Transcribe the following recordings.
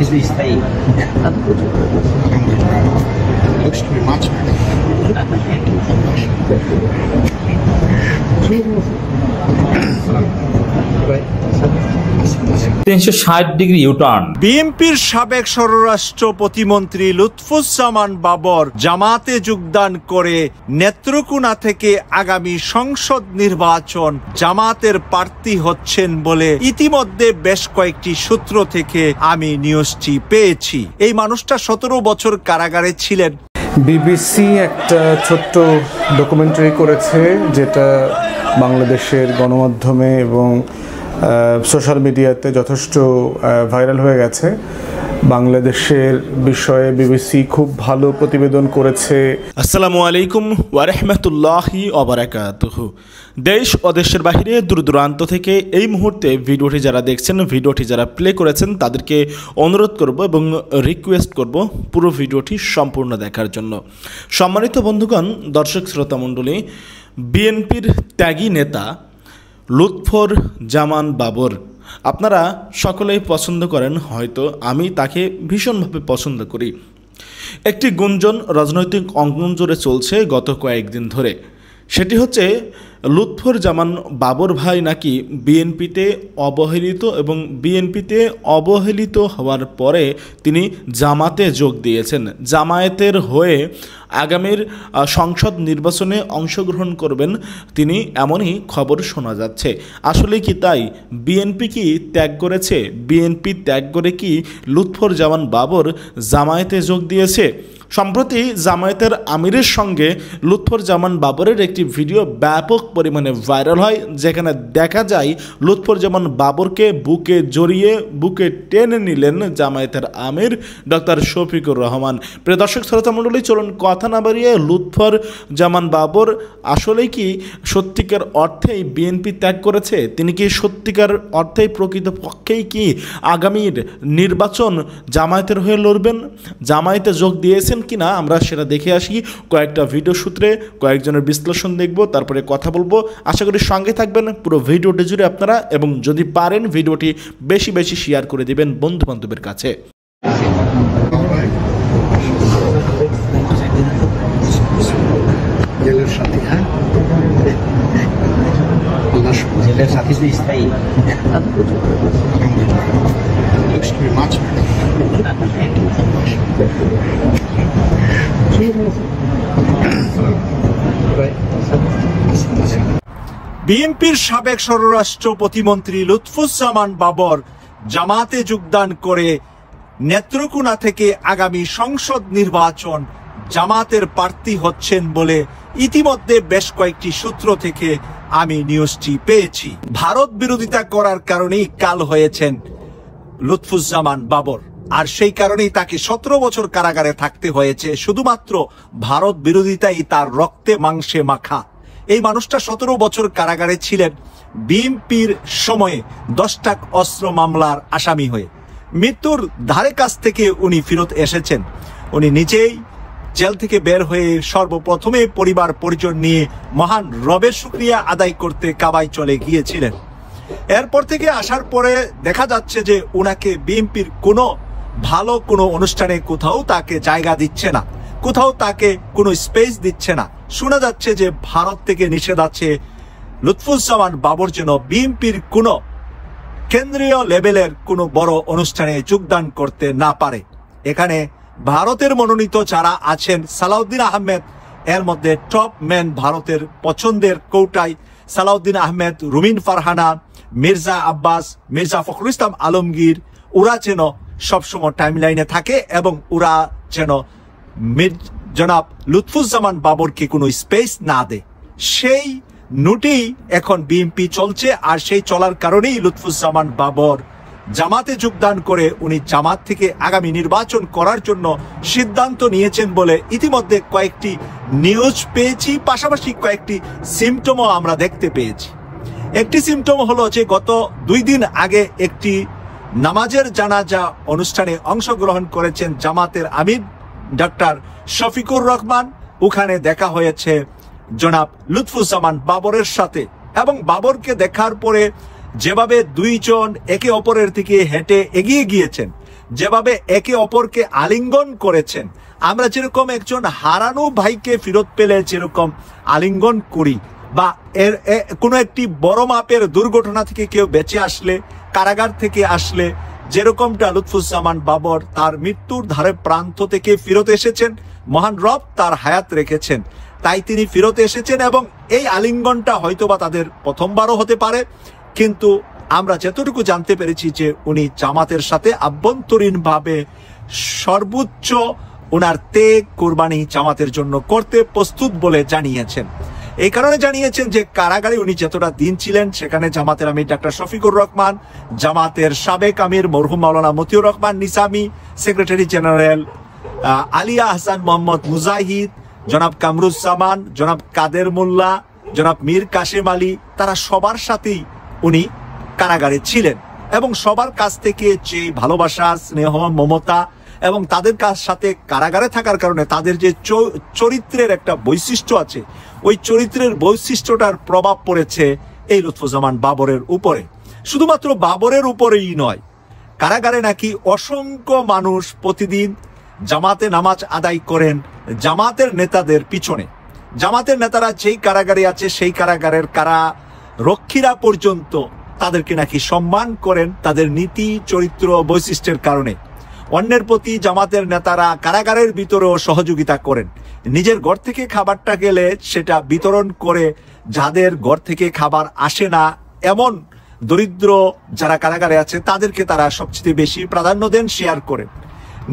কিছু স্থায়ী looks to be much better. 360 degree U turn. বিএনপির সাবেক স্বরাষ্ট্র প্রতিমন্ত্রী লুৎফুজ্জামান বাবর জামাতে যোগদান করে নেত্রকোনা থেকে আগামী সংসদ নির্বাচন জামাতের প্রার্থী হচ্ছেন বলে ইতিমধ্যে বেশ কয়েকটি সূত্র থেকে আমি নিউজটি পেয়েছি। এই মানুষটা 17 বছর কারাগারে ছিলেন। বিবিসি একটা ছোট্ট ডকুমেন্টারি করেছে, যেটা বাংলাদেশের গণমাধ্যমে এবং সোশ্যাল মিডিয়াতে যথেষ্ট ভাইরাল হয়ে গেছে। বাংলাদেশের বিষয়ে বিবিসি খুব ভালো প্রতিবেদন করেছে। আসসালামু আলাইকুম ওয়া রাহমাতুল্লাহি ওয়া বারাকাতুহু। দেশ ও দেশের বাইরে দূর দূরান্ত থেকে এই মুহূর্তে ভিডিওটি যারা দেখছেন, ভিডিওটি যারা প্লে করেছেন, তাদেরকে অনুরোধ করব এবং রিকোয়েস্ট করব পুরো ভিডিওটি সম্পূর্ণ দেখার জন্য। সম্মানিত বন্ধুগণ, দর্শক শ্রোতা মণ্ডলী, বিএনপির ত্যাগী নেতা লুৎফুজ্জামান বাবর আপনারা সকলেই পছন্দ করেন, হয়তো আমি তাকে ভীষণভাবে পছন্দ করি। একটি গুঞ্জন রাজনৈতিক অঙ্গন জুড়ে চলছে গত কয়েকদিন ধরে। সেটি হচ্ছে লুৎফুজ্জামান বাবর ভাই নাকি বিএনপিতে অবহেলিত এবং বিএনপিতে অবহেলিত হওয়ার পরে তিনি জামাতে যোগ দিয়েছেন। জামায়াতের হয়ে আগামীর সংসদ নির্বাচনে অংশগ্রহণ করবেন তিনি, এমনই খবর শোনা যাচ্ছে। আসলে কি তাই? বিএনপি কি ত্যাগ করেছে? বিএনপি ত্যাগ করে কি লুৎফুজ্জামান বাবর জামায়াতে যোগ দিয়েছে? সম্প্রতি জামায়াতের আমিরের সঙ্গে লুৎফুজ্জামান বাবরের একটি ভিডিও ব্যাপক পরিমাণে ভাইরাল হয়, যেখানে দেখা যায় লুৎফুজ্জামান বাবরকে বুকে জড়িয়ে বুকে টেনে নিলেন জামায়াতের আমির ডক্টর শফিকুর রহমান। প্রিয় দর্শক শ্রোতা মণ্ডলী, চলুন কথা না বাড়িয়ে লুৎফুজ্জামান বাবর আসলেই কি সত্যিকার অর্থেই বিএনপি ত্যাগ করেছে? তিনি কি সত্যিকার অর্থেই প্রকৃতপক্ষেই কি আগামীর নির্বাচন জামায়াতের হয়ে লড়বেন? জামায়াতে যোগ দিয়েছেন কিনা আমরা সেটা দেখে আসি। কয়েকটা ভিডিও সূত্রে কয়েকজনের বিশ্লেষণ দেখব, তারপরে কথা বলবো। আশা করি সঙ্গে থাকবেন পুরো ভিডিওটি জুড়ে আপনারা, এবং যদি পারেন ভিডিওটি বেশি বেশি শেয়ার করে দিবেন বন্ধু বান্ধবের কাছে। জেলের সাথে জেলের সাথে স্থায়ী looks to be much better. বিএনপির সাবেক স্বরাষ্ট্র প্রতিমন্ত্রী লুৎফুজ্জামান বাবর জামাতে যোগদান করে নেত্রকোনা থেকে আগামী সংসদ নির্বাচন জামাতের প্রার্থী হচ্ছেন বলে ইতিমধ্যে বেশ কয়েকটি সূত্র থেকে আমি নিউজটি পেয়েছি। ভারত বিরোধিতা করার কারণেই কাল হয়েছেন লুৎফুজ্জামান বাবর, আর সেই কারণেই তাকে 17 বছর কারাগারে থাকতে হয়েছে। শুধুমাত্র ভারত বিরোধিতাই তার রক্তে মাংসে মাখা। এই মানুষটা 17 বছর কারাগারে ছিলেন বিএনপির সময়ে 10টা অস্ত্র মামলার আসামি হয়ে। মৃত্যুর ধারে কাছ থেকে উনি ফেরত এসেছেন। উনি নিজেই জেল থেকে বের হয়ে সর্বপ্রথমে পরিবার পরিজন নিয়ে মহান রবের শুকরিয়া আদায় করতে কাবায় চলে গিয়েছিলেন। এরপর থেকে আসার পরে দেখা যাচ্ছে যে উনাকে বিএনপির কোনো ভালো কোনো অনুষ্ঠানে কোথাও তাকে জায়গা দিচ্ছে না, কোথাও তাকে কোনো স্পেস দিচ্ছে না। শোনা যাচ্ছে যে ভারত থেকে নিষেধ আছে লুৎফুজ্জামান বাবর যেন বিএনপির কোনো কেন্দ্রীয় লেভেলের কোনো বড় অনুষ্ঠানে যোগদান করতে না পারে। এখানে ভারতের মনোনীত যারা আছেন, সালাউদ্দিন আহমেদ এর মধ্যে টপ ম্যান, ভারতের পছন্দের কৌটায় সালাউদ্দিন আহমেদ, রুমিন ফারহানা, মির্জা আব্বাস, মির্জা ফখরুল ইসলাম আলমগীর, ওরা যেন সবসময় টাইমলাইনে থাকে এবং ওরা যেন জনাব লুৎফুজ্জামান বাবরকে কোনো স্পেস না দেয়। সেই নোটেই এখন বিএনপি চলছে, আর সেই চলার কারণেই লুৎফুজ্জামান বাবর জামাতে যোগদান করে উনি জামাত থেকে আগামী নির্বাচন করার জন্য সিদ্ধান্ত নিয়েছেন বলে ইতিমধ্যে কয়েকটি নিউজ পেয়েছি। পাশাপাশি কয়েকটি সিমটমও আমরা দেখতে পেয়েছি। একটি সিমটম হলো যে গত 2 দিন আগে একটি নামাজের জানাজা অনুষ্ঠানে অংশগ্রহণ করেছেন জামাতের আমির ডক্টর শফিকুর রহমান। ওখানে দেখা হয়েছে জনাব লুৎফুজ্জামান বাবরের সাথে, এবং বাবরকে দেখার পরে যেভাবে দুইজন একে অপরের দিকে হেঁটে এগিয়ে গিয়েছেন, যেভাবে একে অপরকে আলিঙ্গন করেছেন, আমরা যেরকম একজন হারানো ভাইকে ফেরত পেলে যেরকম আলিঙ্গন করি, বা কোনো একটি বড় মাপের দুর্ঘটনা থেকে কেউ বেঁচে আসলে, কারাগার থেকে আসলে যেরকমটা লুৎফুজ্জামান বাবর তার মৃত্যুর ধারে প্রান্ত থেকে ফেরত এসেছেন, মহান রব তার হায়াত রেখেছেন, তাই তিনি ফেরত এসেছেন। এবং এই আলিঙ্গনটা হয়তোবা তাদের প্রথমবারও হতে পারে, কিন্তু আমরা যতটুকু জানতে পেরেছি যে উনি জামাতের সাথে আভ্যন্তরীণভাবে সর্বোচ্চ ওনার তেগ কোরবানি জামাতের জন্য করতে প্রস্তুত বলে জানিয়েছেন। এই কারণে জানিয়েছেন যে কারাগারে উনি যতটা দিন ছিলেন সেখানে জামাতের আমির ডাক্তার শফিকুর রহমান, জামাতের সাবেক আমির মরহুম মাওলানা মতিউর রহমান নিসামি, সেক্রেটারি জেনারেল আলিয়া হাসান মোহাম্মদ মুজাহিদ, জনাব কামরুজ্জামান, জনাব কাদের মোল্লা, জনাব মীর কাশেম আলী, তারা সবার সাথেই উনি কারাগারে ছিলেন এবং সবার কাছ থেকে যে ভালোবাসা, স্নেহ, মমতা এবং তাদের কাছ সাথে কারাগারে থাকার কারণে তাদের যে চরিত্রের একটা বৈশিষ্ট্য আছে, ওই চরিত্রের বৈশিষ্ট্যটার প্রভাব পড়েছে এই লুৎফুজ্জামান বাবরের উপরে। শুধুমাত্র বাবরের উপরেই নয়, কারাগারে নাকি অসংখ্য মানুষ প্রতিদিন জামাতে নামাজ আদায় করেন জামাতের নেতাদের পিছনে। জামাতের নেতারা যেই কারাগারে আছে সেই কারাগারের কারা রক্ষীরা পর্যন্ত তাদেরকে নাকি সম্মান করেন তাদের নীতি, চরিত্র, বৈশিষ্ট্যের কারণে। অন্যের প্রতি জামাতের নেতারা কারাগারের ভিতরেও সহযোগিতা করেন। নিজের ঘর থেকে খাবারটা গেলে সেটা বিতরণ করে যাদের ঘর থেকে খাবার আসে না এমন দরিদ্র যারা কারাগারে আছে তাদেরকে তারা সবচেয়ে বেশি প্রাধান্য দেন, শেয়ার করেন।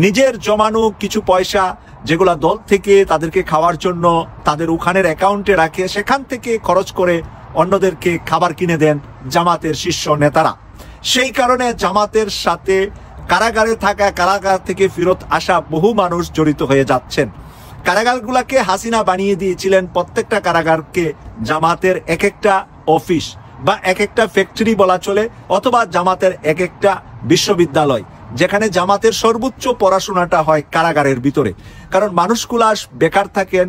নিজের জমানো কিছু পয়সা যেগুলা দল থেকে তাদেরকে খাওয়ার জন্য তাদের ওখানের অ্যাকাউন্টে রাখে, সেখান থেকে খরচ করে অন্যদেরকে খাবার কিনে দেন জামাতের শীর্ষ নেতারা। সেই কারণে জামাতের সাথে কারাগারে থাকা, কারাগার থেকে ফেরত আসা বহু মানুষ জড়িত হয়ে যাচ্ছেন। কারাগারগুলাকে হাসিনা বানিয়ে দিয়েছিলেন প্রত্যেকটা কারাগারকে জামাতের এক একটা অফিস বা এক একটা ফ্যাক্টরি বলা চলে, অথবা জামাতের এক একটা বিশ্ববিদ্যালয়, যেখানে জামাতের সর্বোচ্চ পড়াশোনাটা হয় কারাগারের ভিতরে। কারণ মানুষগুলা বেকার থাকেন,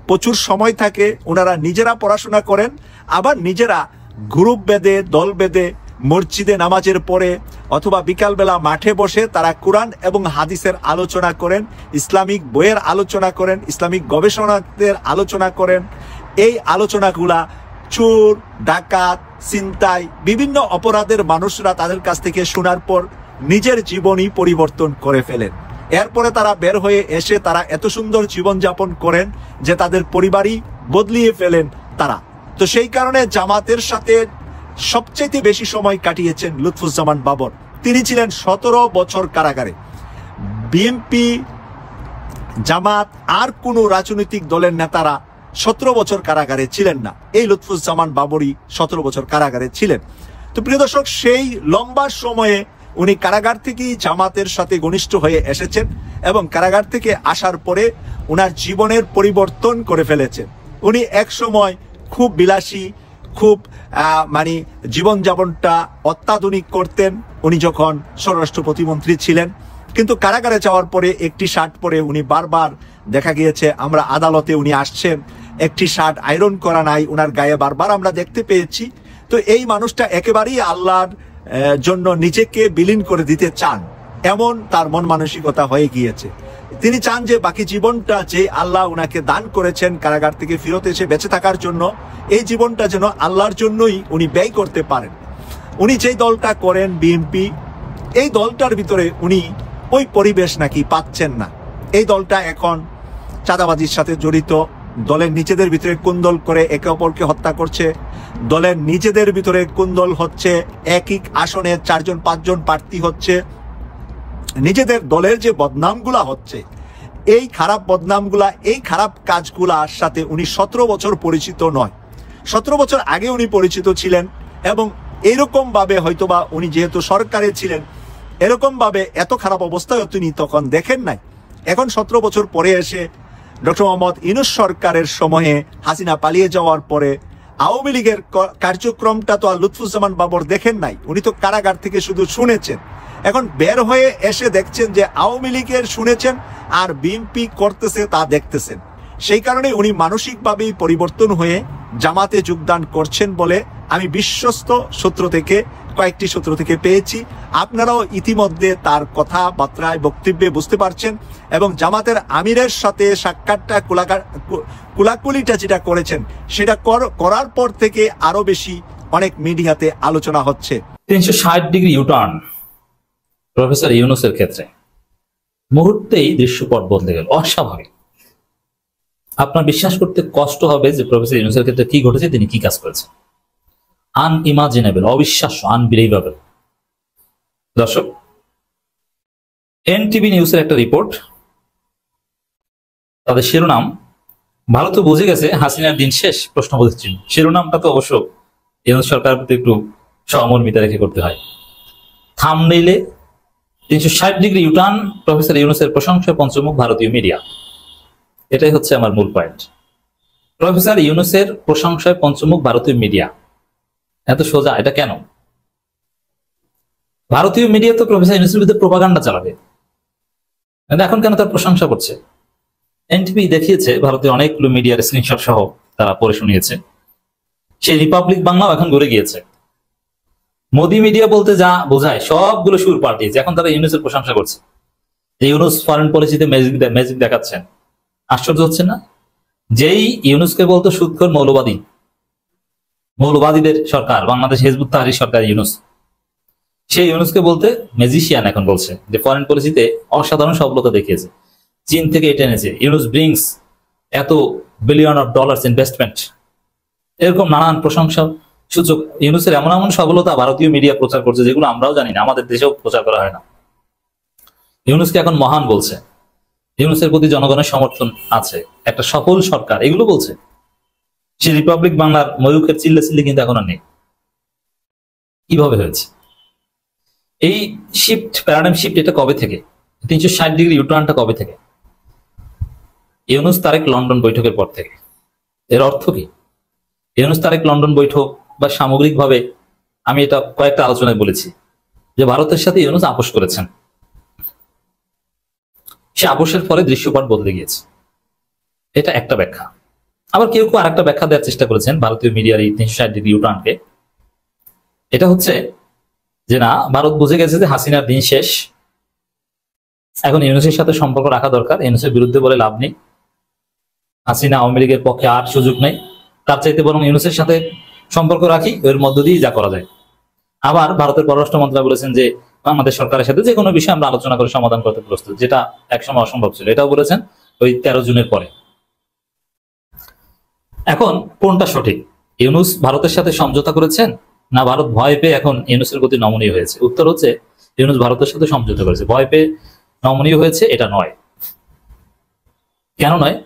প্রচুর সময় থাকে, ওনারা নিজেরা পড়াশোনা করেন, আবার নিজেরা গ্রুপ বেঁধে, দল বেঁধে মসজিদে নামাজের পরে অথবা বিকালবেলা মাঠে বসে তারা কোরআন এবং হাদিসের আলোচনা করেন, ইসলামিক বইয়ের আলোচনা করেন, ইসলামিক গবেষণাদের আলোচনা করেন। এই আলোচনাগুলা চোর, ডাকাত, ছিনতাই, বিভিন্ন অপরাধের মানুষরা তাদের কাছ থেকে শোনার পর নিজের জীবনই পরিবর্তন করে ফেলেন। এরপরে তারা বের হয়ে এসে তারা এত সুন্দর জীবনযাপন করেন যে তাদের পরিবারই বদলিয়ে ফেলেন তারা। তো সেই কারণে জামাতের সাথে সবচেয়ে বেশি সময় কাটিয়েছেন লুৎফুজ্জামান বাবর। তিনি ছিলেন 17 বছর কারাগারে। বিএনপি, জামাত আর কোন রাজনৈতিক দলের নেতারা 17 বছর কারাগারে ছিলেন না, এই লুৎফুজ্জামান বাবরই 17 বছর কারাগারে ছিলেন। তো প্রিয় দর্শক, সেই লম্বা সময়ে উনি কারাগার থেকেই জামাতের সাথে ঘনিষ্ঠ হয়ে এসেছেন এবং কারাগার থেকে আসার পরে ওনার জীবনের পরিবর্তন করে ফেলেছেন। উনি এক সময় খুব বিলাসী, খুব জীবনযাপনটা অত্যাধুনিক করতেন উনি যখন স্বরাষ্ট্র প্রতিমন্ত্রী ছিলেন। কিন্তু কারাগারে যাওয়ার পরে একটি শার্ট পরে উনি বারবার দেখা গিয়েছে, আমরা আদালতে উনি আসছেন, একটি শার্ট আয়রন করা নাই ওনার গায়ে, বারবার আমরা দেখতে পেয়েছি। তো এই মানুষটা একেবারেই আল্লাহর জন্য নিজেকে বিলীন করে দিতে চান, এমন তার মন মানসিকতা হয়ে গিয়েছে। তিনি চান যে বাকি জীবনটা যে আল্লাহ উনাকে দান করেছেন কারাগার থেকে ফেরত এসে বেঁচে থাকার জন্য, এই জীবনটা যেন আল্লাহর জন্যই উনি ব্যয় করতে পারেন। উনি যেই দলটা করেন বিএনপি, এই দলটার ভিতরে উনি ওই পরিবেশ নাকি পাচ্ছেন না। এই দলটা এখন চাঁদাবাজির সাথে জড়িত, দলের নিজেদের ভিতরে কুন্দল করে একে অপরকে হত্যা করছে, দলের নিজেদের ভিতরে কুন্দল হচ্ছে, একই আসনে 4-5 জন প্রার্থী হচ্ছে, নিজেদের দলের যে বদনামগুলা হচ্ছে, এই খারাপ বদনামগুলা, এই খারাপ কাজগুলার সাথে উনি 17 বছর পরিচিত নয়। 17 বছর আগে উনি পরিচিত ছিলেন এবং এরকম ভাবে হয়তোবা উনি যেহেতু সরকারে ছিলেন, এরকম ভাবে এত খারাপ অবস্থায় তিনি তখন দেখেন নাই। এখন 17 বছর পরে এসে ডক্টর মোহাম্মদ ইউনূস সরকারের সময়ে হাসিনা পালিয়ে যাওয়ার পরে আওয়ামী লীগের কার্যক্রমটা তো আর লুৎফুজ্জামান বাবর দেখেন নাই, উনি তো কারাগার থেকে শুধু শুনেছেন। এখন বের হয়ে এসে দেখছেন যে আওয়ামী লীগের শুনেছেন আর বিএনপি করতেছে তা দেখতেছেন। সেই কারণে উনি মানসিকভাবেই পরিবর্তন হয়ে জামাতে যোগদান করছেন বলে আমি বিশ্বস্ত সূত্র থেকে কয়েকটি সূত্র থেকে পেয়েছি, আপনারাও ইতিমধ্যে তার কথাবার্তায় বক্তব্যে বুঝতে পারছেন, এবং জামাতের আমিরের সাথে সাক্ষাৎটা কুলাকুলিটা যেটা করেছেন সেটা করার পর থেকে আরো বেশি অনেক মিডিয়াতে আলোচনা হচ্ছে। 360 ডিগ্রি ইউটার্ন প্রফেসর ইউনূসের ক্ষেত্রে, মুহূর্তেই দৃশ্যপট বদলে গেল, অস্বাভাবিক। আপনার বিশ্বাস করতে কষ্ট হবে যে প্রফেসর ইউনূসের ক্ষেত্রে কি ঘটেছে, তিনি কি কাজ করেছেন। আনইমাজিনেবল, অবিশ্বাস্য, আনবিলিভেবল। দর্শক, এনটিভি নিউজের একটা রিপোর্ট, তাদের শিরোনাম, ভারত বুঝে গেছে হাসিনার দিন শেষ, প্রশ্নবোধক চিহ্ন। শিরোনামটা তো অবশ্য ইউনূস সরকারের প্রতি একটু সহমর্মিতা রেখে করতে হয়। থাম্বনেইলে 360 ডিগ্রি ইউটার্ন, প্রফেসর ইউনূসের প্রশংসায় পঞ্চমুখ ভারতীয় মিডিয়া। এটাই হচ্ছে আমার মূল পয়েন্ট। প্রফেসর ইউনূসের প্রশংসায় পঞ্চমুখ ভারতীয় মিডিয়া, এত সোজা এটা কেন? ভারতীয় মিডিয়া তো প্রফেসর ইউনূসের বিরুদ্ধে প্রোপাগান্ডা চালাবে, এখন কেন তার প্রশংসা করছে? এনটিভি দেখিয়েছে, ভারতের অনেকগুলো মিডিয়ার স্ক্রিনশট সহ তারা পড়ে শুনিয়েছে। সেই রিপাবলিক বাংলাও এখন গড়ে গিয়েছে। মোদি মিডিয়া বলতে যা বোঝায় সবগুলো সুর পাল্টিয়েছে, এখন তারা ইউনূসের প্রশংসা করছে। ইউনূস ফরেন পলিসিতে ম্যাজিক দেখাচ্ছেন, আশ্চর্য হচ্ছে না? যেই ইউনূসকে বলতো সুদখোর মৌলবাদী, মৌলবাদীদের সরকার, বাংলাদেশ হিজবুত তাহরীর সরকার ইউনূস, সেই ইউনূসকে বলতে ম্যাজিশিয়ান এখন বলছে যে ফরেন পলিসিতে অসাধারণ সফলতা দেখিয়েছে, চীন থেকে এটা এনেছে, ইউনূস ব্রিংস এত বিলিয়ন অফ ডলার্স ইনভেস্টমেন্ট, এরকম নানান প্রশংসা সূচক ইউনূসের এমন এমন সফলতা ভারতীয় মিডিয়া প্রচার করছে যেগুলো আমরাও জানি না, আমাদের দেশেও প্রচার করা হয় না। ইউনূসকে এখন মহান বলছে, ইউনূসের প্রতি জনগণের সমর্থন আছে, একটা সফল সরকার, এগুলো বলছে। সে রিপাবলিক বাংলার ময়ূখের চিল্লাচিল্লি কিন্তু এখন আর নেই। কিভাবে হয়েছে এই শিফট, প্যারাডাইম শিফট? এটা কবে থেকে? 360 ডিগ্রি ইউটার্নটা কবে থেকে? ইউনূস তারেক লন্ডন বৈঠকের পর থেকে। এর অর্থ কি? ইউনূস তারেক লন্ডন বৈঠক বা সামগ্রিকভাবে আমি এটা কয়েকটা আলোচনায় বলেছি যে ভারতের সাথে ইউনূস আপোষ করেছেন, সে আপোষের ফলে দৃশ্যপট বদলে গিয়েছে, এটা একটা ব্যাখ্যা। আবার কেউ কেউ আরেকটা ব্যাখ্যা দেওয়ার চেষ্টা করেছেন ভারতীয় মিডিয়ার এই 360 ডিগ্রি ইউটার্নকে। এটা হচ্ছে যে না, ভারত বুঝে গেছে যে হাসিনার দিন শেষ, এখন ইউনূসের সাথে সম্পর্ক রাখা দরকার, ইউনূসের বিরুদ্ধে বলে লাভ নেই, হাসিনা আওয়ামী লীগের পক্ষে আর সুযোগ নেই, তার চাইতে বরং ইউনূসের সাথে সম্পর্ক রাখি, এর মধ্য দিয়েই যা করা যায়। আবার ভারতের পররাষ্ট্র মন্ত্রণালয় বলেছেন যে বাংলাদেশ সরকারের সাথে যে কোনো বিষয়ে আমরা আলোচনা করে সমাধান করতে প্রস্তুত, যেটা একসময় অসম্ভব ছিল, এটাও বলেছেন ওই 13 জুনের পরে। এখন কোনটা সঠিক? ইউনূস ভারতের সাথে সমঝোতা করেছেন, না ভারত ভয় পেয়ে এখন ইউনূসের প্রতি নমনীয় হয়েছে? উত্তর হচ্ছে ইউনূস ভারতের সাথে সমঝোতা করেছে, ভয় পেয়ে নমনীয় হয়েছে এটা নয়। কেন নয়?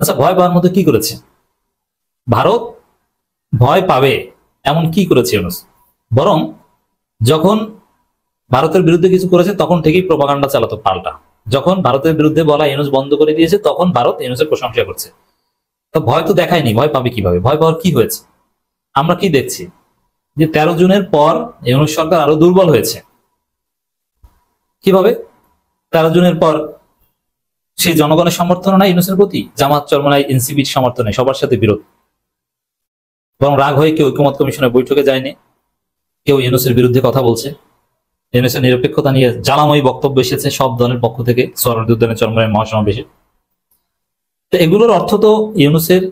আচ্ছা, ভয় পাওয়ার মধ্যে কি করেছে ভারত? ভয় পাবে এমন কি করেছে ইউনূস? বরং যখন ভারতের বিরুদ্ধে কিছু করেছে তখন ঠিকই প্রোপাগান্ডা চালাতো পাল্টা। যখন ভারতের বিরুদ্ধে বলা ইউনূস বন্ধ করে দিয়েছে তখন ভারত ইউনূসের প্রশংসা করছে। তো ভয় তো দেখায়নি, ভয় পাবে কিভাবে? ভয় পাওয়ার কি হয়েছে? আমরা কি দেখছি যে 13 জুনের পর ইউনূস সরকার আরো দুর্বল হয়েছে। কিভাবে? 13 জুনের পর সেই জনগণের সমর্থন নাই ইউনূসের প্রতি, জামাত চরমনাই এনসিপির সমর্থনে সবার সাথে বিরোধ, বরং রাগ হয়ে কেউ ঐকমত্য কমিশনের বৈঠকে যায়নি, কেউ ইউনূসের বিরুদ্ধে কথা বলছে, ইউনূসের নিরপেক্ষতা নিয়ে জ্বালাময়ী বক্তব্য এসেছে সব দলের পক্ষ থেকে সোহরাওয়ার্দী উদ্যানে চরমনাই মহাসমাবেশে। তো এগুলোর অর্থ তো ইউনূসের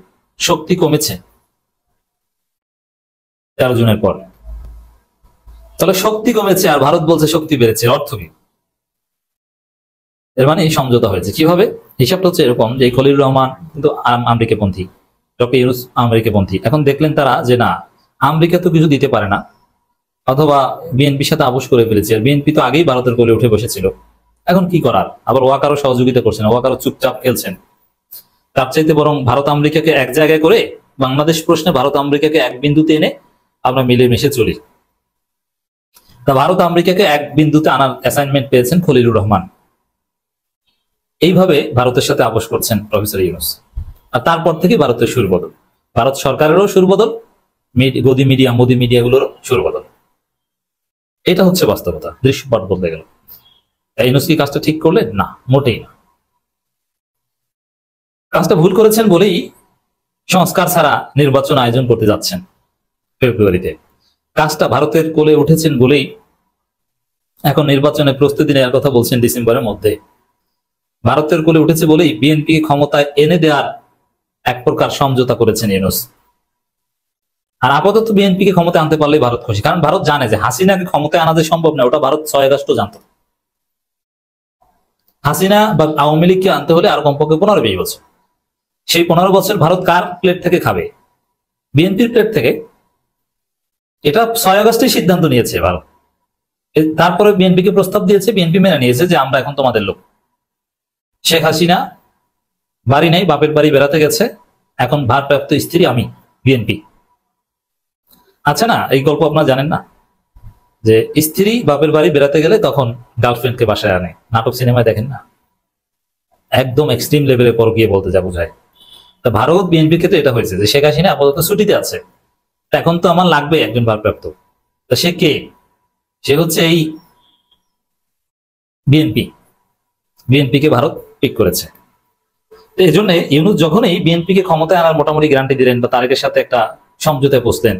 শক্তি কমেছে 13 জুনের পর। তাহলে শক্তি কমেছে আর ভারত বলছে শক্তি বেড়েছে, অর্থ কি? এর মানে এই সমঝোতা হয়েছে। কিভাবে? হিসাবটা হচ্ছে এরকম যে খলিলুর রহমান কিন্তু আমেরিকাপন্থী, ডক্টর ইউনূস আমেরিকাপন্থী। এখন দেখলেন তারা যে না, আমেরিকা তো কিছু দিতে পারে না, অথবা বিএনপির সাথে আপোষ করে ফেলেছে, আর বিএনপি তো আগেই ভারতের কোলে উঠে বসেছিল, এখন কি করার? আবার ওয়াকারও সহযোগিতা করছেন, ওয়াকারও চুপচাপ খেলছেন। তার চাইতে বরং ভারত আমেরিকাকে এক জায়গায় করে বাংলাদেশ প্রশ্নে ভারত আমেরিকাকে এক বিন্দুতে এনে আমরা মিলেমিশে চলি। তা ভারত আমেরিকাকে এক বিন্দুতে আনার অ্যাসাইনমেন্ট পেয়েছেন খলিলুর রহমান। এইভাবে ভারতের সাথে আপোষ করছেন প্রফেসর ইউনূস। আর তারপর থেকে ভারতের সুর বদল, ভারত সরকারেরও সুর বদল, গদি মিডিয়া মোদি মিডিয়াগুলোর সুর বদল। এটা হচ্ছে বাস্তবতা, দৃশ্যপট বদলে গেল। ইউনূস কি কাজটা ঠিক করলেন? না, মোটেই না। কাজটা ভুল করেছেন বলেই সংস্কার ছাড়া নির্বাচন আয়োজন করতে যাচ্ছেন ফেব্রুয়ারিতে। কাজটা ভারতের কোলে উঠেছেন বলেই এখন নির্বাচনের প্রস্তুতি নেওয়ার কথা বলছেন ডিসেম্বরের মধ্যে। ভারতের কোলে উঠেছে বলেই বিএনপি ক্ষমতায় এনে দেওয়ার এক প্রকার সমঝোতা করেছেন ইউনূস। আর আপাতত বিএনপিকে ক্ষমতায় আনতে পারলেই ভারত খুশি, কারণ ভারত জানে যে হাসিনাকে ক্ষমতায় আনা যে সম্ভব না, ওটা ভারত 6 আগস্ট জানতো। হাসিনা বা আওয়ামী লীগকে আনতে হলে আর কমপক্ষে 15-20 বছর। সেই 15 বছর ভারত কার প্লেট থেকে খাবে? বিএনপির প্লেট থেকে। এটা 6 আগস্টে সিদ্ধান্ত নিয়েছে ভারত। তারপরে বিএনপিকে প্রস্তাব দিয়েছে, বিএনপি মেনে নিয়েছে যে আমরা এখন তোমাদের লোক। শেখ হাসিনা বাড়ি নেই, বাপের বাড়ি বেড়াতে গেছে, এখন ভারপ্রাপ্ত স্ত্রী আমি, বিএনপি। আচ্ছা না, এই গল্প আপনারা জানেন না যে স্ত্রী বাপের বাড়ি বেড়াতে গেলে তখন গার্লফ্রেন্ডকে বাসায় আনে? নাটক সিনেমায় দেখেন না? একদম এক্সট্রিম লেভেলে পরকীয়া বলতে যা বোঝায়। তা ভারত বিএনপির ক্ষেত্রে এটা হয়েছে যে শেখ হাসিনা আপাতত ছুটিতে আছে, এখন তো আমার লাগবে একজন ভারপ্রাপ্ত। তা সে কে? সে হচ্ছে এই বিএনপিকে ভারত পিক করেছে। এই জন্য ইউনূস যখনই বিএনপিকে ক্ষমতায় আনার মোটামুটি গ্যারান্টি দিলেন বা তারেকের সাথে একটা সমঝোতায় বসলেন,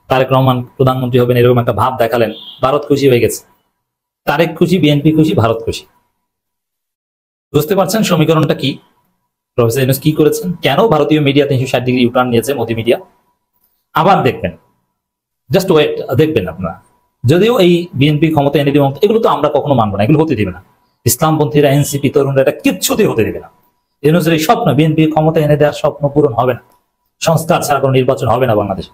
তারেক রহমান প্রধানমন্ত্রী হবেন এরকম একটা ভাব দেখালেন, ভারত খুশি হয়ে গেছে। তারেক খুশি, বিএনপি খুশি, ভারত খুশি। বুঝতে পারছেন সমীকরণটা কি? প্রফেসর ইউনূস কি করেছেন? কেন ভারতীয় মিডিয়া 360 ডিগ্রি ইউটার্ন নিয়েছে, মোদি মিডিয়া? আবার দেখবেন, জাস্ট ওয়েট, দেখবেন আপনারা। যদিও এই বিএনপি ক্ষমতা এনে দেবে, এগুলো তো আমরা কখনো মানবো না, এগুলো হতে দিবে না। ইসলামপন্থীরা, এনসিপি, তরুণরা এটা কিচ্ছুতেই হতে দেবে না। ইউনূসের এই স্বপ্ন, বিএনপি ক্ষমতা এনে দেওয়ার স্বপ্ন পূরণ হবে না। সংস্কার ছাড়া কোনো নির্বাচন হবে না বাংলাদেশে।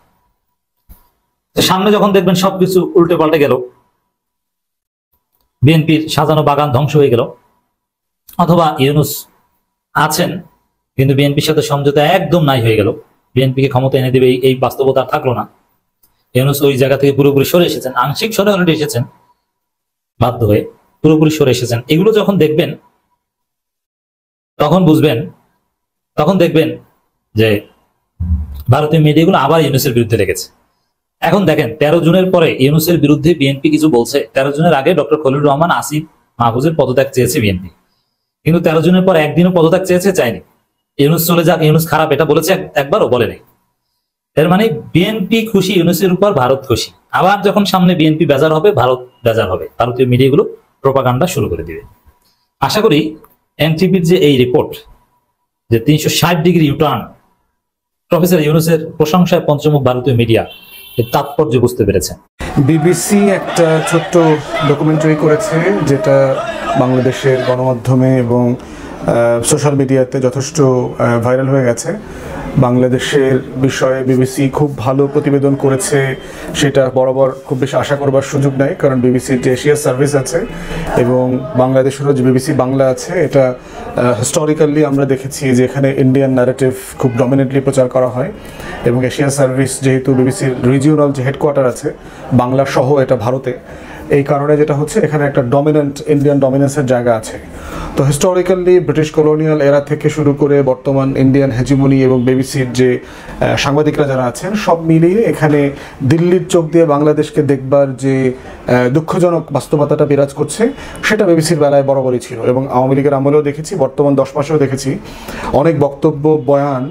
সামনে যখন দেখবেন সবকিছু উল্টে পাল্টে গেল, বিএনপির সাজানো বাগান ধ্বংস হয়ে গেল, অথবা ইউনূস আছেন কিন্তু বিএনপির সাথে সমঝোতা একদম নাই হয়ে গেল, বিএনপিকে ক্ষমতা এনে দেবে এই বাস্তবতা থাকলো না, ইউনূস ওই জায়গা থেকে পুরোপুরি সরে এসেছেন, আংশিক সরে অলরেডি এসেছেন, বাধ্য হয়ে পুরোপুরি সরে এসেছেন, এগুলো যখন দেখবেন তখন বুঝবেন, তখন দেখবেন যে ভারতীয় মিডিয়াগুলো আবার ইউনূসের বিরুদ্ধে লেগেছে। এখন দেখেন 13 জুনের পরে ইউনূসের বিরুদ্ধে বিএনপি কিছু বলছে। 13 জুনের আগে ডক্টর খলিলুর রহমান, আসিফ মাহফুজের পদত্যাগ চেয়েছে বিএনপি, কিন্তু 13 জুনের পর একদিনও পদত্যাগ চেয়েছে? চায়নি। ইউনূস চলে যাক, ইউনূস খারাপ, এটা বলেছে একবারও বলেনি। এর মানে বিএনপি খুশি ইউনূসের উপর, ভারত খুশি। আবার যখন সামনে বিএনপি বেজার হবে, ভারত বেজার হবে, ভারতীয় মিডিয়াগুলো প্রোপাগান্ডা শুরু করে দিবে। আশা করি এনটিভির যে এই রিপোর্ট যে 360 ডিগ্রি ইউটার্ন, প্রফেসর ইউনূসের প্রশংসায় পঞ্চমুখ ভারতীয় মিডিয়া এর তাৎপর্য বুঝতে পেরেছেন। বিবিসি একটা ছোট্ট ডকুমেন্টারি করেছে যেটা বাংলাদেশের গণমাধ্যমে এবং সোশ্যাল মিডিয়াতে যথেষ্ট ভাইরাল হয়ে গেছে। বাংলাদেশের বিষয়ে বিবিসি খুব ভালো প্রতিবেদন করেছে, সেটা বরাবর খুব বেশি আশা করবার সুযোগ নাই, কারণ বিবিসির যে এশিয়া সার্ভিস আছে এবং বাংলাদেশেরও যে বিবিসি বাংলা আছে, এটা হিস্টোরিক্যালি আমরা দেখেছি যে এখানে ইন্ডিয়ান ন্যারেটিভ খুব ডমিনেন্টলি প্রচার করা হয়, এবং এশিয়া সার্ভিস যেহেতু বিবিসির রিজিওনাল যে হেডকোয়ার্টার আছে বাংলা সহ এটা ভারতে, এই কারণে যেটা হচ্ছে এখানে একটা ডমিনেন্ট ইন্ডিয়ান ডমিনেন্সের জায়গা আছে। তো হিস্টোরিক্যালি ব্রিটিশ কলোনিয়াল এরা থেকে শুরু করে বর্তমান ইন্ডিয়ান হেজিমনি এবং বিবিসির যে সাংবাদিকরা যারা আছেন সব মিলিয়ে এখানে দিল্লির চোখ দিয়ে বাংলাদেশকে দেখবার যে দুঃখজনক বাস্তবতাটা বিরাজ করছে, সেটা বিবিসির বেলায় বরাবরই ছিল, এবং আওয়ামী লীগের আমলেও দেখেছি, বর্তমান 10 মাসেও দেখেছি অনেক বক্তব্য, বয়ান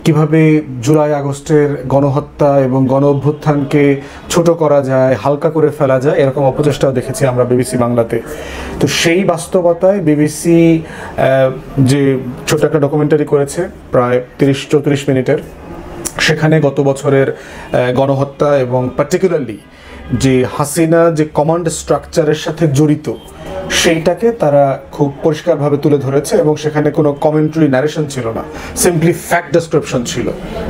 কিভাবে জুলাই আগস্টের গণহত্যা এবং গণ অভ্যুত্থানকে ছোট করা যায়, হালকা করে ফেলা যায়, এরকম অপচেষ্টাও দেখেছি আমরা বিবিসি বাংলাতে। তো সেই বাস্তবতায় বিবিসি যে ছোট একটা ডকুমেন্টারি করেছে প্রায় 30-34 মিনিটের, সেখানে গত বছরের গণহত্যা এবং পার্টিকুলারলি যে হাসিনা যে কমান্ড স্ট্রাকচারের সাথে জড়িত সেইটাকে তারা খুব পরিষ্কারভাবে তুলে ধরেছে, এবং সেখানে কোনো কমেন্টারি ন্যারেশন ছিল না, সিম্পলি ফ্যাক্ট ডেসক্রিপশন ছিল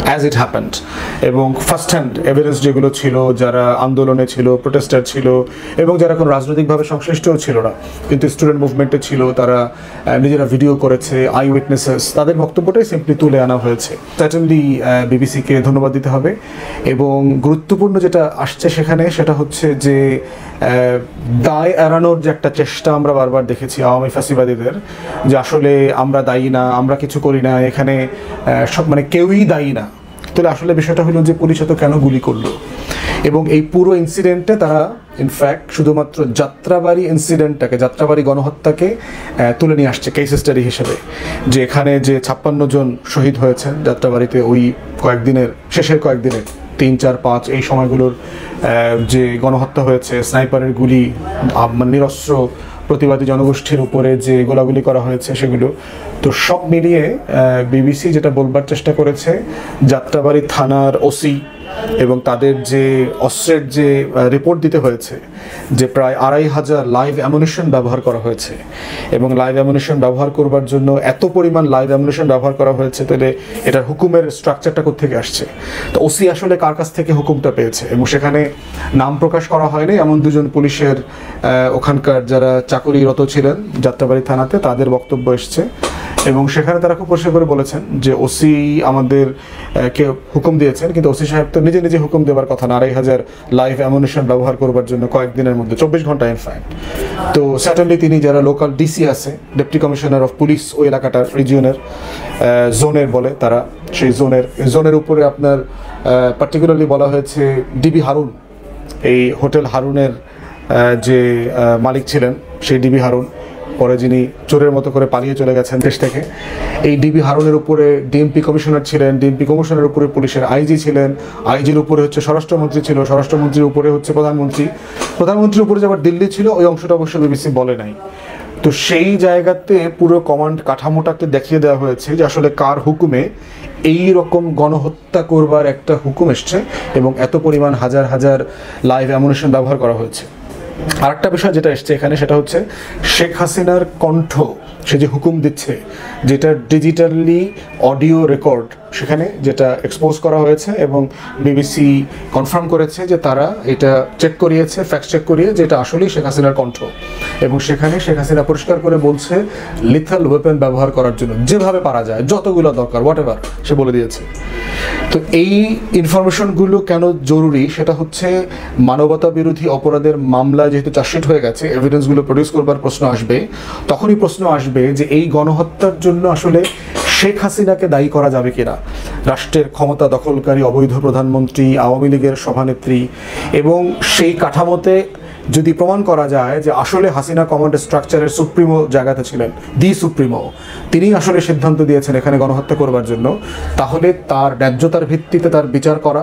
অ্যাজ ইট হ্যাপেন্ড, এবং ফার্স্ট হ্যান্ড এভিডেন্স যেগুলো ছিল, যারা আন্দোলনে ছিল, প্রোটেস্টার ছিল, এবং যারা কোনো রাজনৈতিকভাবে সংশ্লিষ্টও ছিল না কিন্তু স্টুডেন্ট মুভমেন্টে ছিল, তারা নিজেরা ভিডিও করেছে, আই উইটনেসেস, তাদের বক্তব্যটাই সিম্পলি তুলে আনা হয়েছে। সার্টেনলি বিবিসিকে ধন্যবাদ দিতে হবে। এবং গুরুত্বপূর্ণ যেটা আসছে সেখানে সেটা হচ্ছে যে দায় এড়ানোর যে একটা চেষ্টা আমরা বারবার দেখেছি আওয়ামী ফ্যাসিবাদীদের, যে আসলে আমরা দায়ী না, আমরা কিছু করি না, এখানে সব মানে কেউই দায়ী না। তাহলে আসলে বিষয়টা হলো যে পুলিশ তো কেন গুলি করলো, এবং এই পুরো ইনসিডেন্টে তারা ইনফ্যাক্ট শুধুমাত্র যাত্রাবাড়ি ইনসিডেন্টটাকে, যাত্রাবাড়ি গণহত্যাকে তুলে নিয়ে আসছে কেস স্টাডি হিসেবে, যে এখানে যে 56 জন শহীদ হয়েছেন যাত্রাবাড়িতে ওই কয়েকদিনের শেষের কয়েকদিনের 3, 4, 5 এই সময়গুলোর যে গণহত্যা হয়েছে, স্নাইপারের গুলি, নিরস্ত্র প্রতিবাদী জনগোষ্ঠীর উপরে যে গোলাগুলি করা হয়েছে সেগুলো, তো সব মিলিয়ে বিবিসি যেটা বলবার চেষ্টা করেছে, যাত্রাবাড়ি থানার ওসি এবং তাদের যে অস্ত্রের যে রিপোর্ট দিতে হয়েছে যে প্রায় 2500 লাইভ অ্যামুনিশন ব্যবহার করা হয়েছে, এবং লাইভ অ্যামুনিশন ব্যবহার করবার জন্য এত পরিমাণ লাইভ অ্যামুনিশন ব্যবহার করা হয়েছে, তাহলে এটার হুকুমের স্ট্রাকচারটা কোত্থেকে আসছে? তো ওসি আসলে কার কাছ থেকে হুকুমটা পেয়েছে, এবং সেখানে নাম প্রকাশ করা হয়নি এমন দুজন পুলিশের ওখানকার যারা চাকুরিরত ছিলেন যাত্রাবাড়ি থানাতে, তাদের বক্তব্য এসছে, এবং সেখানে তারা খুব পরিষ্কার করে বলেছেন যে ওসি আমাদের কে হুকুম দিয়েছেন, কিন্তু ওসি সাহেব তো নিজে নিজে হুকুম দেওয়ার কথা না 2500 লাইভ অ্যামুনিশন ব্যবহার করবার জন্য কয়েকদিনের মধ্যে, 24 ঘন্টা ইনফ্যাক্ট। তো সার্টেনলি তিনি যারা লোকাল ডিসি আছে, ডেপুটি কমিশনার অফ পুলিশ ওই এলাকাটার রিজিয়নের জোনের বলে তারা, সেই জোনের উপরে আপনার পার্টিকুলারলি বলা হয়েছে ডিবি হারুন, এই হোটেল হারুনের যে মালিক ছিলেন সেই ডিবি হারুন, পরে যিনি চোরের মতো করে পালিয়ে চলে গেছেন দেশ থেকে, এই ডিবি হারুনের উপরে ডিএমপি কমিশনার ছিলেন, ডিএমপি কমিশনারের উপরে পুলিশের আইজি ছিলেন, আইজির উপরে হচ্ছে স্বরাষ্ট্রমন্ত্রী ছিল, স্বরাষ্ট্রমন্ত্রীর উপরে হচ্ছে প্রধানমন্ত্রীর উপরে যে আবার দিল্লি ছিল, ওই অংশটা অবশ্য বিবিসি বলে নাই। তো সেই জায়গাতে পুরো কমান্ড কাঠামোটাকে দেখিয়ে দেওয়া হয়েছে যে আসলে কার হুকুমে এই রকম গণহত্যা করবার একটা হুকুম এসছে, এবং এত পরিমাণ হাজার হাজার লাইভ অ্যামুনিশন ব্যবহার করা হয়েছে। আরেকটা বিষয় যেটা এসছে এখানে সেটা হচ্ছে শেখ হাসিনার কণ্ঠ, সে যে হুকুম দিচ্ছে, যেটা ডিজিটালি অডিও রেকর্ড, সেখানে যেটা এক্সপোজ করা হয়েছে, এবং বিবিসি কনফার্ম করেছে যে তারা এটা চেক করিয়েছে, ফ্যাক্ট চেক করিয়ে, যে এটা আসলেই শেখ হাসিনার কণ্ঠ, এবং সেখানে শেখ হাসিনা পরিষ্কার করে বলছে লিথাল ওয়েপন ব্যবহার করার জন্য যেভাবে পারা যায়, যতগুলো দরকার, হোয়াটএভার সে বলে দিয়েছে। তো এই ইনফরমেশনগুলো কেন জরুরি সেটা হচ্ছে মানবতা বিরোধী অপরাধের মামলা যেহেতু চার্জশিট হয়ে গেছে, এভিডেন্সগুলো প্রডিউস করবার প্রশ্ন আসবে, তখনই প্রশ্ন আসবে যে এই গণহত্যার জন্য আসলে শেখ হাসিনাকে দায়ী করা যাবে কিনা, রাষ্ট্রের ক্ষমতা দখলকারী অবৈধ প্রধানমন্ত্রী, আওয়ামী লীগের সভানেত্রী, এবং সেই কাঠামোতে যদি প্রমাণ করা যায় যে আসলে হাসিনা কমান্ড স্ট্রাকচারের সুপ্রিমো জায়গাতে ছিলেন, দি সুপ্রিমো, তিনি আসলে সিদ্ধান্ত দিয়েছেন এখানে গণহত্যা করবার জন্য, তাহলে তার ন্যায্যতার ভিত্তিতে তার বিচার করা,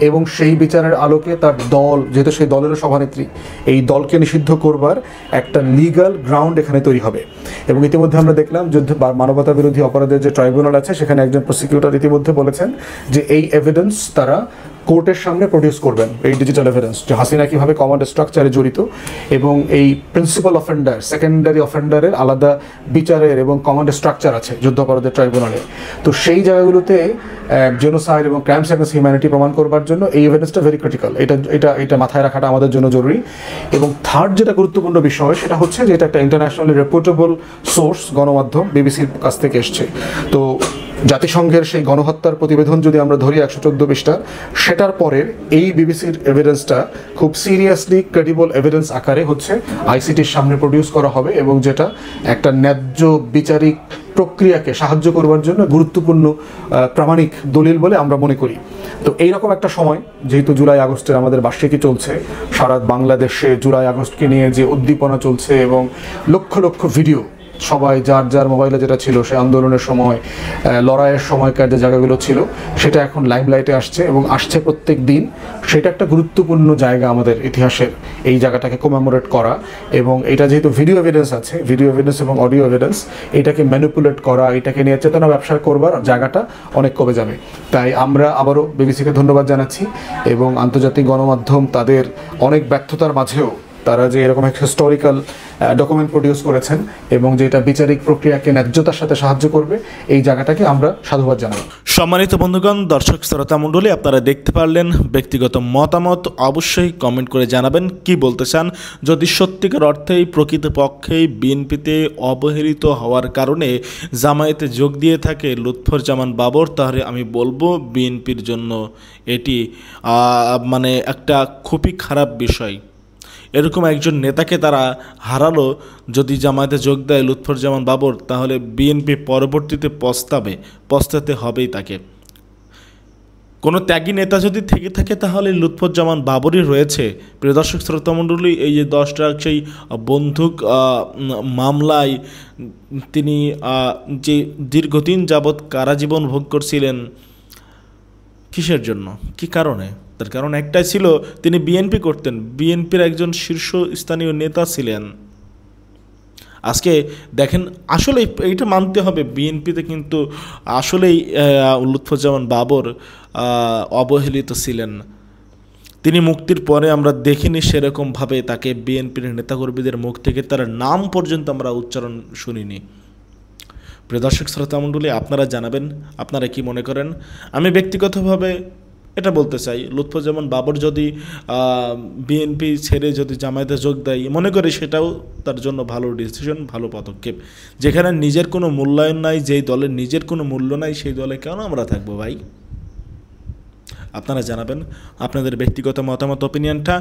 এবং সেই বিচারের আলোকে তার দল, যেহেতু সেই দলের সভানেত্রী, এই দলকে নিষিদ্ধ করবার একটা লিগ্যাল গ্রাউন্ড এখানে তৈরি হবে। এবং ইতিমধ্যে আমরা দেখলাম যুদ্ধ বা মানবতা বিরোধী অপরাধের যে ট্রাইব্যুনাল আছে, সেখানে একজন প্রসিকিউটর ইতিমধ্যে বলেছেন যে এই এভিডেন্স তারা কোর্টের সামনে প্রডিউস করবেন, এই ডিজিটাল এভিডেন্স, যে হাসিনা কীভাবে কমান্ড স্ট্রাকচারে জড়িত, এবং এই প্রিন্সিপাল অফেন্ডার, সেকেন্ডারি অফেন্ডারের আলাদা বিচারের এবং কমান্ড স্ট্রাকচার আছে যুদ্ধাপরাধের ট্রাইব্যুনালে। তো সেই জায়গাগুলোতে জেনোসাইড এবং ক্রাইমস এগেন্স্ট হিউম্যানিটি প্রমাণ করবার জন্য এই এভিডেন্সটা ভেরি ক্রিটিক্যাল, এটা মাথায় রাখাটা আমাদের জন্য জরুরি। এবং থার্ড যেটা গুরুত্বপূর্ণ বিষয় সেটা হচ্ছে যে এটা একটা ইন্টারন্যাশনালি রেপুটেবল সোর্স, গণমাধ্যম, বিবিসির কাছ থেকে এসছে। তো জাতিসংঘের সেই গণহত্যার প্রতিবেদন যদি আমরা ধরি 114 পৃষ্ঠা, সেটার পরের এই বিবিসির এভিডেন্সটা খুব সিরিয়াসলি ক্রেডিবল এভিডেন্স আকারে হচ্ছে আইসিটির সামনে প্রডিউস করা হবে, এবং যেটা একটা ন্যায্য বিচারিক প্রক্রিয়াকে সাহায্য করবার জন্য গুরুত্বপূর্ণ প্রামাণিক দলিল বলে আমরা মনে করি। তো এইরকম একটা সময়, যেহেতু জুলাই আগস্টের আমাদের বার্ষিকী চলছে, সারা বাংলাদেশে জুলাই আগস্টকে নিয়ে যে উদ্দীপনা চলছে, এবং লক্ষ লক্ষ ভিডিও, সবাই যার যার মোবাইলে যেটা ছিল সে আন্দোলনের সময়, লড়াইয়ের সময়কার যে জায়গাগুলো ছিল, সেটা এখন লাইমলাইটে আসছে এবং আসছে প্রত্যেক দিন। সেটা একটা গুরুত্বপূর্ণ জায়গা আমাদের ইতিহাসের, এই জায়গাটাকে কমেমোরেট করা, এবং এটা যেহেতু ভিডিও এভিডেন্স আছে, ভিডিও এভিডেন্স এবং অডিও এভিডেন্স, এটাকে ম্যানিপুলেট করা, এটাকে নিয়ে চেতনা ব্যবসা করবার জায়গাটা অনেক কমে যাবে। তাই আমরা আবারও বিবিসিকে ধন্যবাদ জানাচ্ছি, এবং আন্তর্জাতিক গণমাধ্যম তাদের অনেক ব্যর্থতার মাঝেও তারা যে এরকম একটা হিস্টোরিক্যাল ডকুমেন্ট প্রডিউস করেছেন, এবং যেটা বিচারিক প্রক্রিয়াকে ন্যায্যতার সাথে সাহায্য করবে, এই জায়গাটাকে আমরা সাধুবাদ জানাই। সম্মানিত বন্ধুগণ, দর্শক শ্রোতা মণ্ডলী, আপনারা দেখতে পারলেন, ব্যক্তিগত মতামত অবশ্যই কমেন্ট করে জানাবেন কি বলতে চান। যদি সত্যিকার অর্থেই প্রকৃতপক্ষেই বিএনপিতে অবহেলিত হওয়ার কারণে জামায়াতে যোগ দিয়ে থাকে লুৎফুজ্জামান বাবর, তাহলে আমি বলবো বিএনপির জন্য এটি মানে একটা খুবই খারাপ বিষয়। এরকম একজন নেতাকে তারা হারালো, যদি জামায়াতে যোগ দেয় লুৎফুজ্জামান বাবর, তাহলে বিএনপি পরবর্তীতে পস্তাতে হবেই তাকে। কোনো ত্যাগী নেতা যদি থেকে থাকে তাহলে লুৎফুজ্জামান বাবরই রয়েছে। প্রিয় দর্শক শ্রোতামণ্ডলী, এই যে 10 ট্রাক সেই বন্দুক মামলায় তিনি যে দীর্ঘদিন যাবৎ কারাজীবন ভোগ করছিলেন, কিসের জন্য, কি কারণে? তার কারণ একটাই ছিল, তিনি বিএনপি করতেন, বিএনপির একজন শীর্ষস্থানীয় নেতা ছিলেন। আজকে দেখেন, আসলে এইটা মানতে হবে, বিএনপিতে কিন্তু আসলেই লুৎফুজ্জামান বাবর অবহেলিত ছিলেন। তিনি মুক্তির পরে আমরা দেখিনি সেরকমভাবে তাকে বিএনপির নেতাকর্মীদের মুখ থেকে তার নাম পর্যন্ত আমরা উচ্চারণ শুনিনি। প্রিয় দর্শক শ্রোতা মণ্ডলী, আপনারা জানাবেন আপনারা কি মনে করেন। আমি ব্যক্তিগতভাবে এটা বলতে চাই, লুৎফুজ্জামান বাবর যদি বিএনপি ছেড়ে যদি জামায়াতে যোগ দেয়, মনে করি সেটাও তার জন্য ভালো ডিসিশন, ভালো পদক্ষেপ। যেখানে নিজের কোনো মূল্যায়ন নাই, যেই দলের নিজের কোনো মূল্য নাই, সেই দলে কেন আমরা থাকবো ভাই? আপনারা জানাবেন আপনাদের ব্যক্তিগত মতামত, অপিনিয়নটা।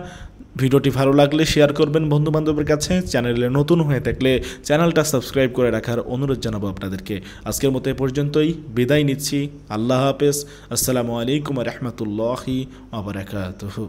ভিডিওটি ভালো লাগলে শেয়ার করবেন বন্ধুবান্ধবের কাছে। চ্যানেলে নতুন হয়ে থাকলে চ্যানেলটা সাবস্ক্রাইব করে রাখার অনুরোধ জানাবো আপনাদেরকে। আজকের মতো এ পর্যন্তই, বিদায় নিচ্ছি। আল্লাহ হাফেজ। আসসালামু আলাইকুম ওয়া রাহমাতুল্লাহি ওয়া বারাকাতুহু।